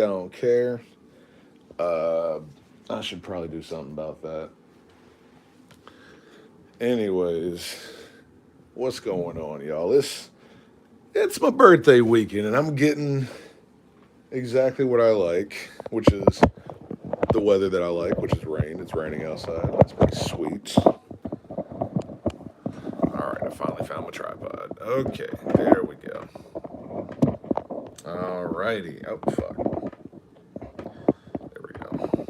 I don't care. Uh, I should probably do something about that. Anyways, what's going on, y'all? It's my birthday weekend, and I'm getting exactly what I like, which is the weather that I like, which is rain. It's raining outside. It's pretty sweet. All right, I finally found my tripod. Okay, there we go. All righty. Oh fuck. There we go.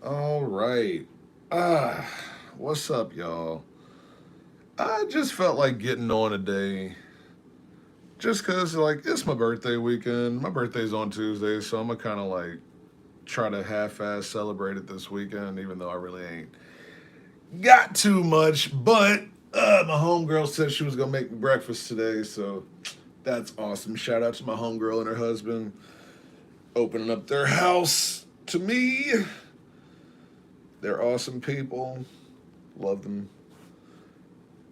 All right. Ah, what's up, y'all? I just felt like getting on today, just cause like it's my birthday weekend. My birthday's on Tuesday, so I'm gonna kind of like try to half-ass celebrate it this weekend, even though I really ain't got too much. But my homegirl said she was gonna make me breakfast today, so that's awesome. Shout out to my homegirl and her husband opening up their house to me. They're awesome people. Love them.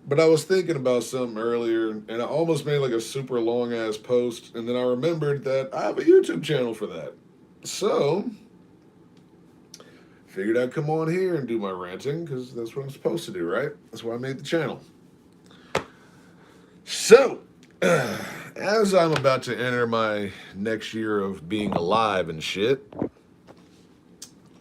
But I was thinking about something earlier, and I almost made like a super long ass post, and then I remembered that I have a YouTube channel for that. So, figured I'd come on here and do my ranting, because that's what I'm supposed to do, right? That's why I made the channel. So, as I'm about to enter my next year of being alive and shit,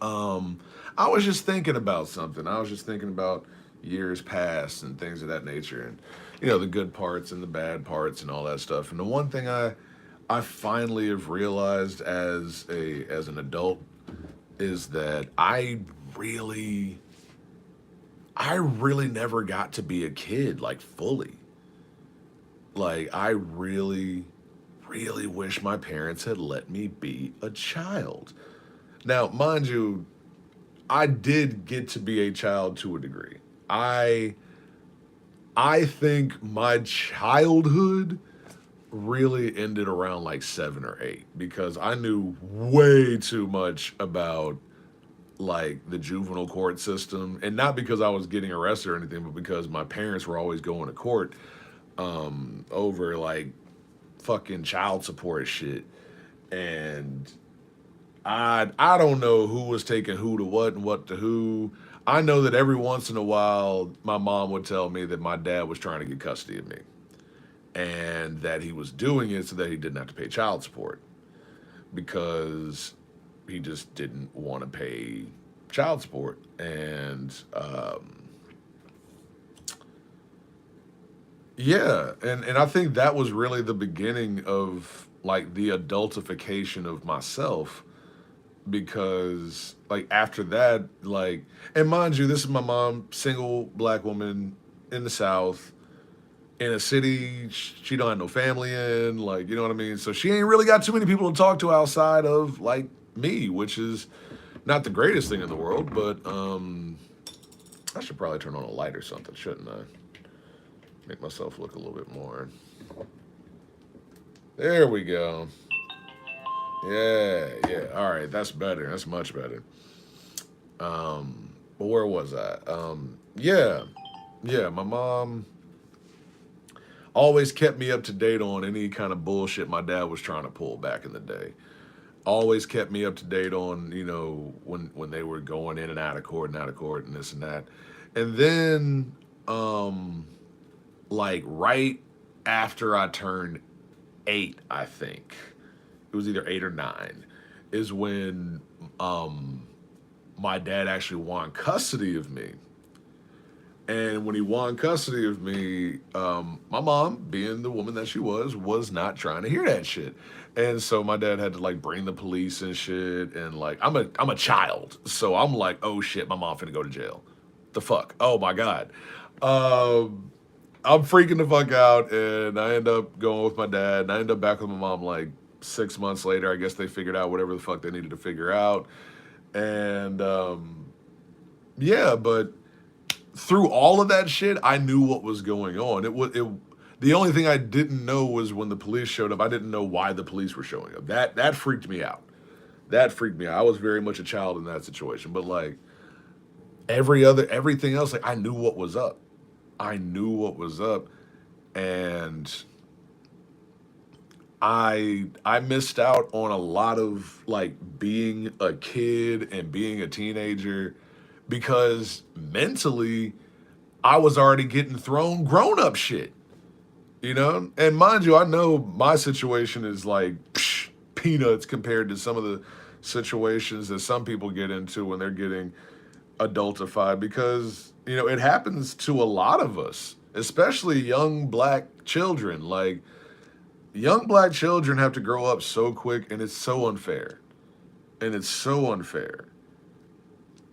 I was just thinking about something. I was just thinking about years past and things of that nature, and the good parts and the bad parts and all that stuff. And the one thing I finally have realized as an adult is that really I really never got to be a kid like fully. Like I really wish my parents had let me be a child. Now, mind you, I did get to be a child to a degree. I I think my childhood really ended around like 7 or 8 because I knew way too much about like the juvenile court system, and not because I was getting arrested or anything, but because my parents were always going to court over like fucking child support shit. And I don't know who was taking who to what and what to who. I know that every once in a while my mom would tell me that my dad was trying to get custody of me and that he was doing it so that he didn't have to pay child support because he just didn't want to pay child support. And yeah, and I think that was really the beginning of like the adultification of myself, because like after that, like, and mind you, this is my mom, single black woman in the South, in a city she don't have no family in, like, you know what I mean? So she ain't really got too many people to talk to outside of like me, which is not the greatest thing in the world. But I should probably turn on a light or something, shouldn't I? Make myself look a little bit more. There we go. Yeah, yeah. All right, that's better. That's much better. But where was I? Yeah, yeah. My mom always kept me up to date on any kind of bullshit my dad was trying to pull back in the day. Always kept me up to date on when they were going in and out of court and out of court and this and that. And then like right after I turned 8, I think it was either 8 or 9, is when my dad actually won custody of me. And when he won custody of me, my mom, being the woman that she was not trying to hear that shit. And so my dad had to like bring the police and shit. And like I'm a child, so I'm like, oh shit, my mom finna go to jail. The fuck? Oh my god. Um, I'm freaking the fuck out, and I end up going with my dad, and I end up back with my mom like 6 months later. I guess they figured out whatever the fuck they needed to figure out, and yeah, but through all of that shit, I knew what was going on. The only thing I didn't know was when the police showed up. I didn't know why the police were showing up. That freaked me out. That freaked me out. I was very much a child in that situation, but like everything else, like I knew what was up. I knew what was up, and I missed out on a lot of like being a kid and being a teenager because mentally I was already getting thrown grown up shit, you know? And mind you, I know my situation is like peanuts compared to some of the situations that some people get into when they're getting adultified because, you know, it happens to a lot of us, especially young black children. Like, young black children have to grow up so quick and it's so unfair. And it's so unfair.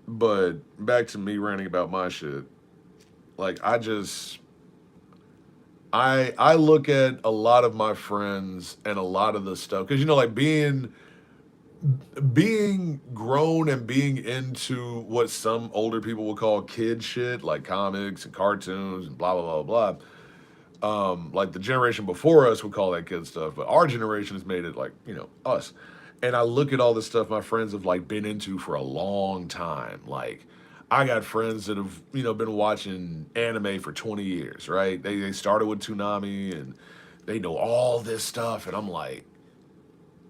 But back to me ranting about my shit. Like, I look at a lot of my friends and a lot of the stuff because, you know, like being grown and being into what some older people will call kid shit, like comics and cartoons and blah blah blah blah. Like the generation before us would call that kid stuff, but our generation has made it like, you know, us. And I look at all the stuff my friends have like been into for a long time. Like, I got friends that have, you know, been watching anime for 20 years, right? They started with Toonami and they know all this stuff, and I'm like,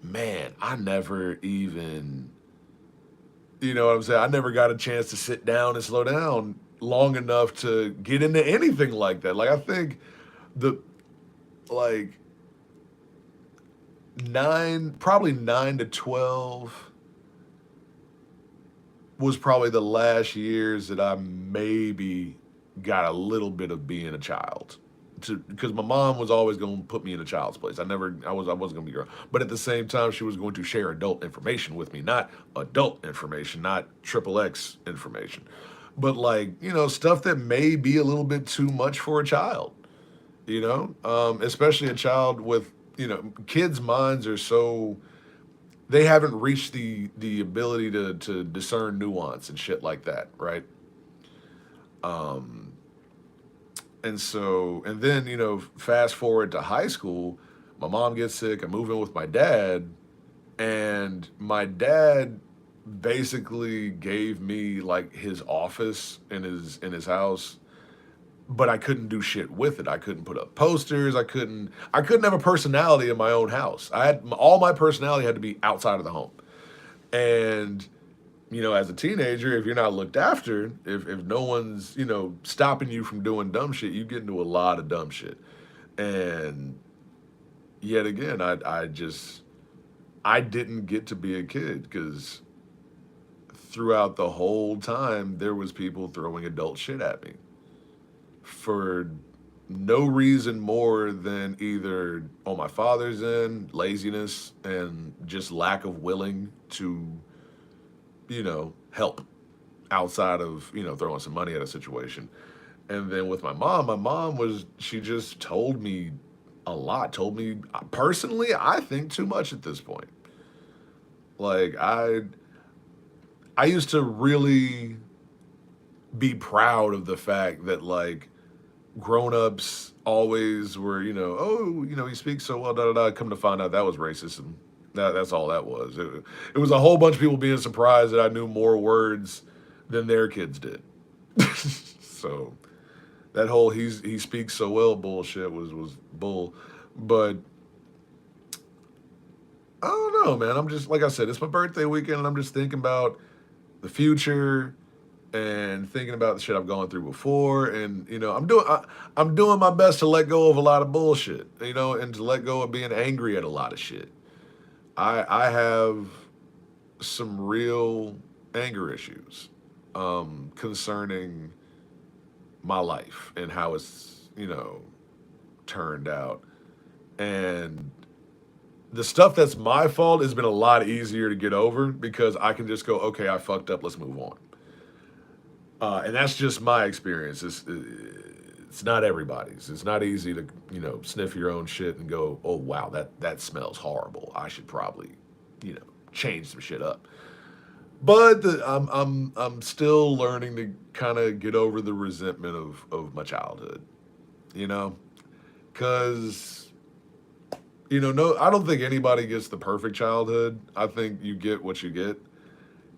man, I never even, you know what I'm saying? I never got a chance to sit down and slow down long enough to get into anything like that. Like, I think the, like, probably 9 to 12 was probably the last years that I maybe got a little bit of being a child. Because my mom was always going to put me in a child's place. I wasn't going to be girl. But at the same time, she was going to share adult information with me, not adult information, not triple X information. But like, you know, stuff that may be a little bit too much for a child, you know? Especially a child with, you know, kids' minds are so, they haven't reached the ability to discern nuance and shit like that, right? Um, and so, and then, you know, fast forward to high school, my mom gets sick. I move in with my dad, and my dad basically gave me like his office in his house, but I couldn't do shit with it. I couldn't put up posters. I couldn't have a personality in my own house. I had all my personality had to be outside of the home. And you know, as a teenager, if you're not looked after, if no one's, you know, stopping you from doing dumb shit, you get into a lot of dumb shit. And yet again, I didn't get to be a kid because throughout the whole time there was people throwing adult shit at me for no reason more than either on my father's end, laziness and just lack of willing to, you know, help outside of, you know, throwing some money at a situation. And then with my mom was, she just told me a lot, told me personally, I think too much at this point. Like, I used to really be proud of the fact that like grown-ups always were, you know, oh, you know, he speaks so well, da da da. Come to find out that was racism. That's all that was. It was a whole bunch of people being surprised that I knew more words than their kids did. So that whole he speaks so well bullshit was bull. But I don't know, man. I'm just, like I said, it's my birthday weekend, and I'm just thinking about the future and thinking about the shit I've gone through before, and you know, I'm doing my best to let go of a lot of bullshit, you know, and to let go of being angry at a lot of shit. I have some real anger issues concerning my life and how it's, you know, turned out. And the stuff that's my fault has been a lot easier to get over because I can just go, okay, I fucked up, let's move on. And that's just my experience. It's not everybody's. It's not easy to, you know, sniff your own shit and go, oh wow, that smells horrible. I should probably, you know, change some shit up. But I'm still learning to kind of get over the resentment of my childhood, you know, because you know, no, I don't think anybody gets the perfect childhood. I think you get what you get.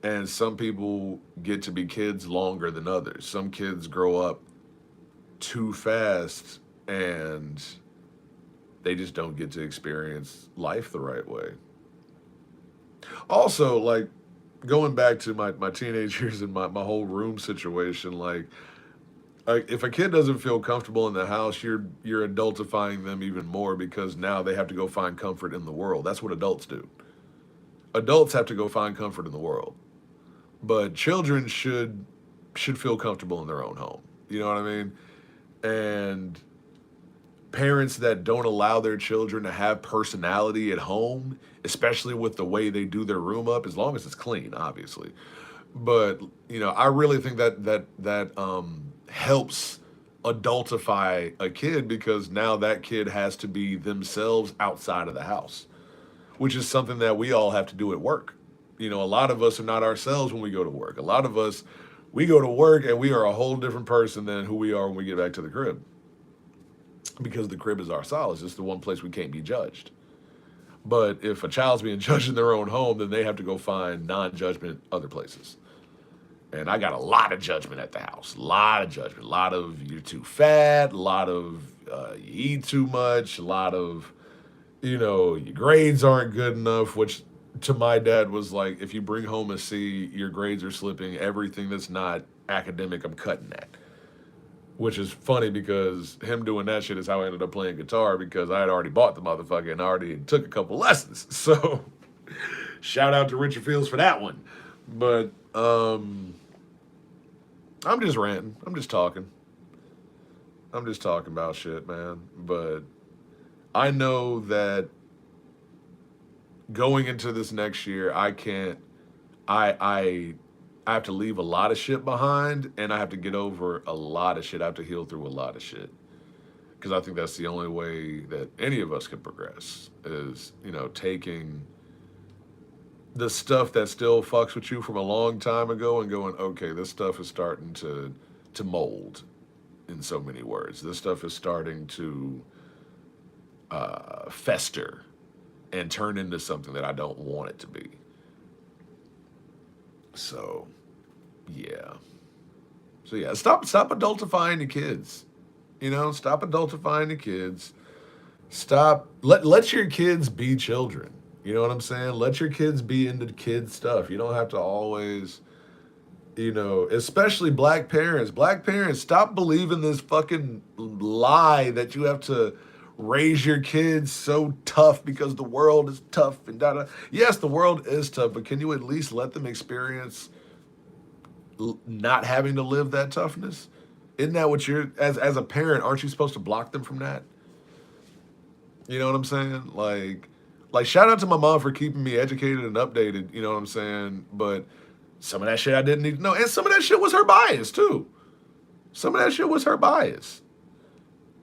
And some people get to be kids longer than others. Some kids grow up too fast and They just don't get to experience life the right way. Also, like going back to my teenage years and my whole room situation, like if a kid doesn't feel comfortable in the house, you're adultifying them even more because now they have to go find comfort in the world. That's what adults do. Adults have to go find comfort in the world, but children should feel comfortable in their own home. You know what I mean? And parents that don't allow their children to have personality at home, especially with the way they do their room up, as long as it's clean, obviously. But I really think that helps adultify a kid because now that kid has to be themselves outside of the house, which is something that we all have to do at work. A lot of us are not ourselves when we go to work. A lot of us, we go to work and we are a whole different person than who we are when we get back to the crib. Because the crib is our solace. It's the one place we can't be judged. But if a child's being judged in their own home, then they have to go find non-judgment other places. And I got a lot of judgment at the house. A lot of judgment. A lot of you're too fat. A lot of you eat too much. A lot of, your grades aren't good enough, which to my dad was like, if you bring home a C, your grades are slipping. Everything that's not academic, I'm cutting that. Which is funny because him doing that shit is how I ended up playing guitar because I had already bought the motherfucker and I already took a couple lessons. So shout out to Richard Fields for that one. But I'm just ranting. I'm just talking. I'm just talking about shit, man. But I know that going into this next year, I have to leave a lot of shit behind and I have to get over a lot of shit. I have to heal through a lot of shit. Because I think that's the only way that any of us can progress is, taking the stuff that still fucks with you from a long time ago and going, okay, this stuff is starting to mold in so many words. This stuff is starting to fester and turn into something that I don't want it to be. So, yeah. Stop adultifying the kids. Stop adultifying the kids. Let your kids be children. You know what I'm saying? Let your kids be into kid stuff. You don't have to always, especially black parents. Black parents, stop believing this fucking lie that you have to raise your kids so tough because the world is tough and da. Yes, the world is tough, but can you at least let them experience not having to live that toughness? Isn't that what you're, as a parent, aren't you supposed to block them from that? You know what I'm saying? Like shout out to my mom for keeping me educated and updated, you know what I'm saying? But some of that shit I didn't need to know. And some of that shit was her bias too. Some of that shit was her bias.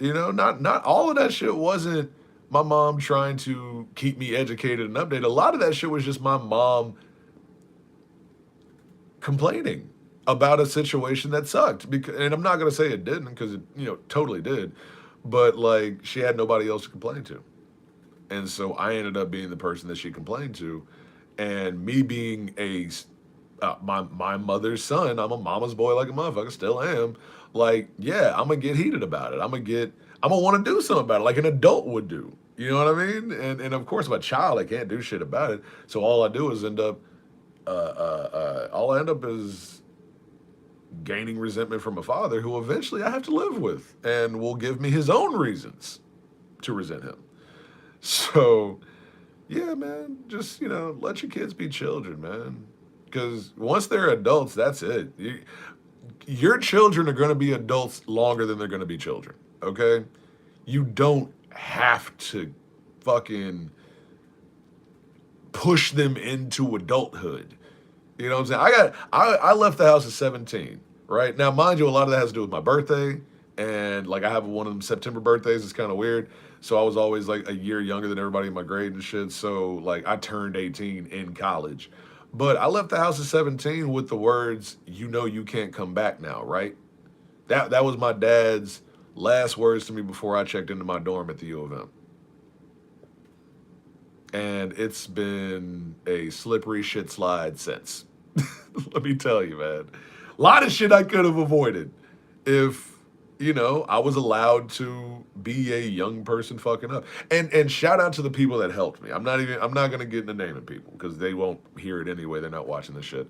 Not all of that shit wasn't my mom trying to keep me educated and updated. A lot of that shit was just my mom complaining about a situation that sucked. And I'm not going to say it didn't because it, totally did. But like she had nobody else to complain to. And so I ended up being the person that she complained to. And me being my mother's son, I'm a mama's boy like a motherfucker, still am. Like, yeah, I'm going to get heated about it. I'm going to want to do something about it like an adult would do. You know what I mean? And of course, I'm a child, I can't do shit about it. So all I do is all I end up is gaining resentment from a father who eventually I have to live with and will give me his own reasons to resent him. So, yeah, man, just, let your kids be children, man. Because once they're adults, that's it. Your children are going to be adults longer than they're going to be children, okay? You don't have to fucking push them into adulthood. You know what I'm saying? I left the house at 17, right? Now, mind you, a lot of that has to do with my birthday. And like I have one of them September birthdays. It's kind of weird. So I was always like a year younger than everybody in my grade and shit. So like I turned 18 in college. But I left the house at 17 with the words, you can't come back now, right? That was my dad's last words to me before I checked into my dorm at the U of M. And it's been a slippery shit slide since. Let me tell you, man. A lot of shit I could have avoided if you know, I was allowed to be a young person fucking up. And shout out to the people that helped me. I'm not gonna get into naming people because they won't hear it anyway. They're not watching this shit.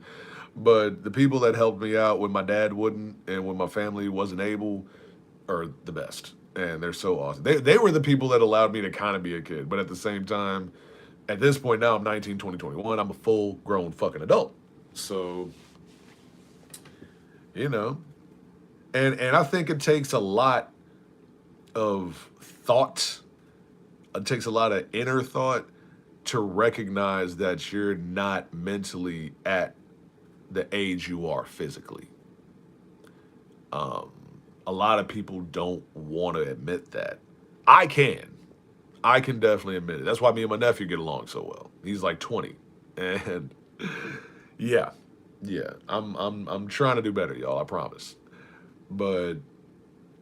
But the people that helped me out when my dad wouldn't and when my family wasn't able are the best. And they're so awesome. They were the people that allowed me to kind of be a kid. But at the same time, at this point now, I'm 19, 20, 21. I'm a full grown fucking adult. So, you know, and I think it takes a lot of thought. It takes a lot of inner thought to recognize that you're not mentally at the age you are physically. Um, a lot of people don't want to admit that. I can. I can definitely admit it. That's why me and my nephew get along so well. He's like 20, and yeah, yeah. I'm trying to do better, y'all. I promise. But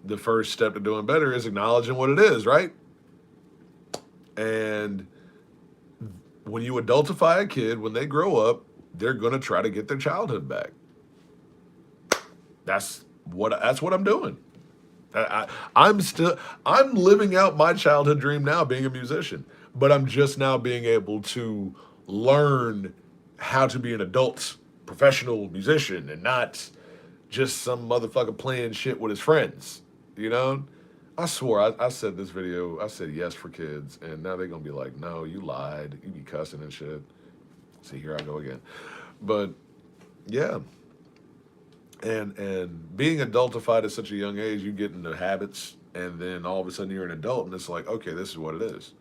the first step to doing better is acknowledging what it is, right? And when you adultify a kid, when they grow up, they're gonna try to get their childhood back. That's what I'm doing. I'm living out my childhood dream now, being a musician. But I'm just now being able to learn how to be an adult professional musician and not just some motherfucker playing shit with his friends. You know? I swore I said this video, I said yes for kids, and now they're gonna be like, no, you lied. You be cussing and shit. See, here I go again. But yeah. And being adultified at such a young age, you get into habits, and then all of a sudden you're an adult, and it's like, okay, this is what it is.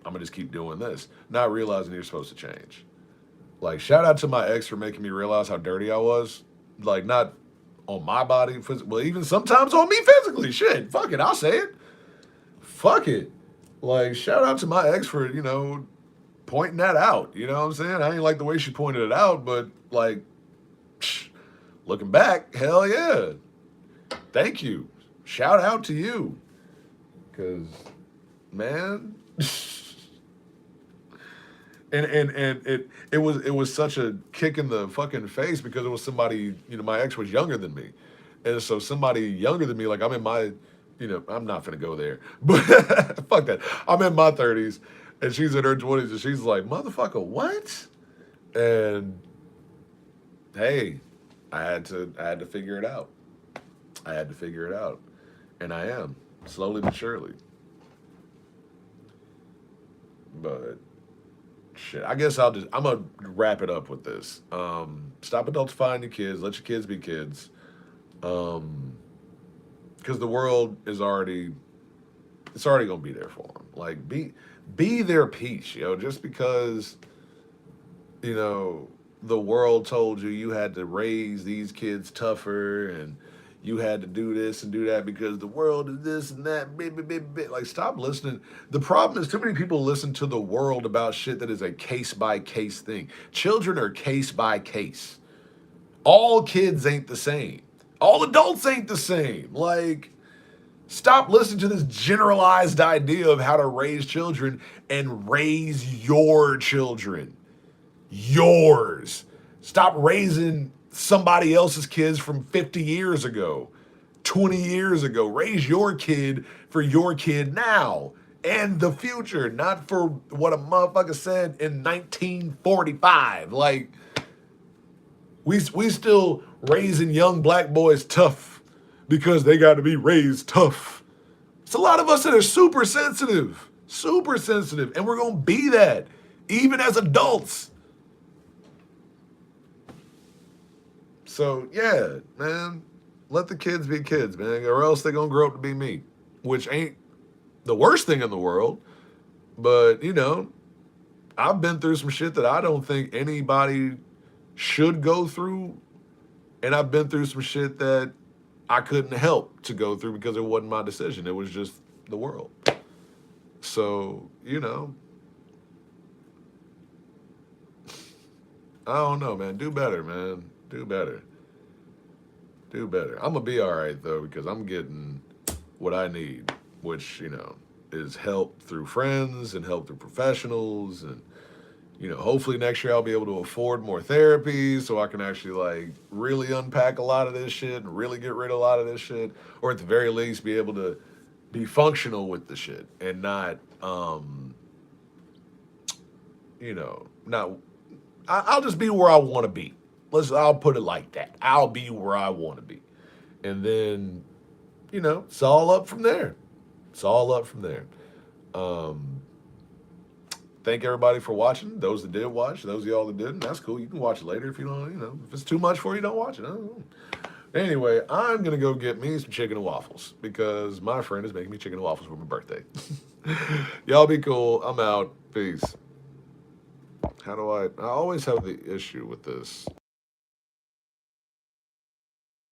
I'm gonna just keep doing this, not realizing you're supposed to change. Like, shout out to my ex for making me realize how dirty I was. Like, not on my body, well, even sometimes on me physically. Shit, fuck it, I'll say it. Fuck it. Like, shout out to my ex for, pointing that out. You know what I'm saying? I ain't like the way she pointed it out, but like, looking back, hell yeah. Thank you. Shout out to you. Cause man, and it was such a kick in the fucking face because it was somebody, my ex was younger than me. And so somebody younger than me, like I'm in my, I'm not gonna go there. But fuck that. I'm in my 30s and she's in her 20s and she's like, motherfucker, what? And hey, I had to figure it out. I had to figure it out. And I am, slowly but surely. But shit, I guess I'm gonna wrap it up with this. Stop adultifying your kids, let your kids be kids. Because the world is already gonna be there for them. Like be their peace, just because, the world told you had to raise these kids tougher and you had to do this and do that because the world is this and that. Like, stop listening. The problem is too many people listen to the world about shit that is a case by case thing. Children are case by case. All kids ain't the same. All adults ain't the same. Like, stop listening to this generalized idea of how to raise children and raise your children. Yours. Stop raising somebody else's kids from 50 years ago, 20 years ago. Raise your kid for your kid now and the future, not for what a motherfucker said in 1945. Like, we still raising young black boys tough because they got to be raised tough. It's a lot of us that are super sensitive, and we're going to be that even as adults. So, yeah, man, let the kids be kids, man, or else they're going to grow up to be me, which ain't the worst thing in the world. But, I've been through some shit that I don't think anybody should go through. And I've been through some shit that I couldn't help to go through because it wasn't my decision. It was just the world. So, I don't know, man. Do better, man. Do better. Do better. I'm going to be all right, though, because I'm getting what I need, which, is help through friends and help through professionals and, hopefully next year I'll be able to afford more therapy so I can actually like really unpack a lot of this shit and really get rid of a lot of this shit, or at the very least be able to be functional with the shit and not, not. I'll just be where I want to be. I'll put it like that. I'll be where I want to be, and then, it's all up from there. It's all up from there. Um, Thank everybody for watching. Those that did watch, those of y'all that didn't, that's cool. You can watch it later if you don't, if it's too much for you, don't watch it. I don't know. Anyway, I'm gonna go get me some chicken and waffles because my friend is making me chicken and waffles for my birthday. Y'all be cool. I'm out. Peace. How do I always have the issue with this.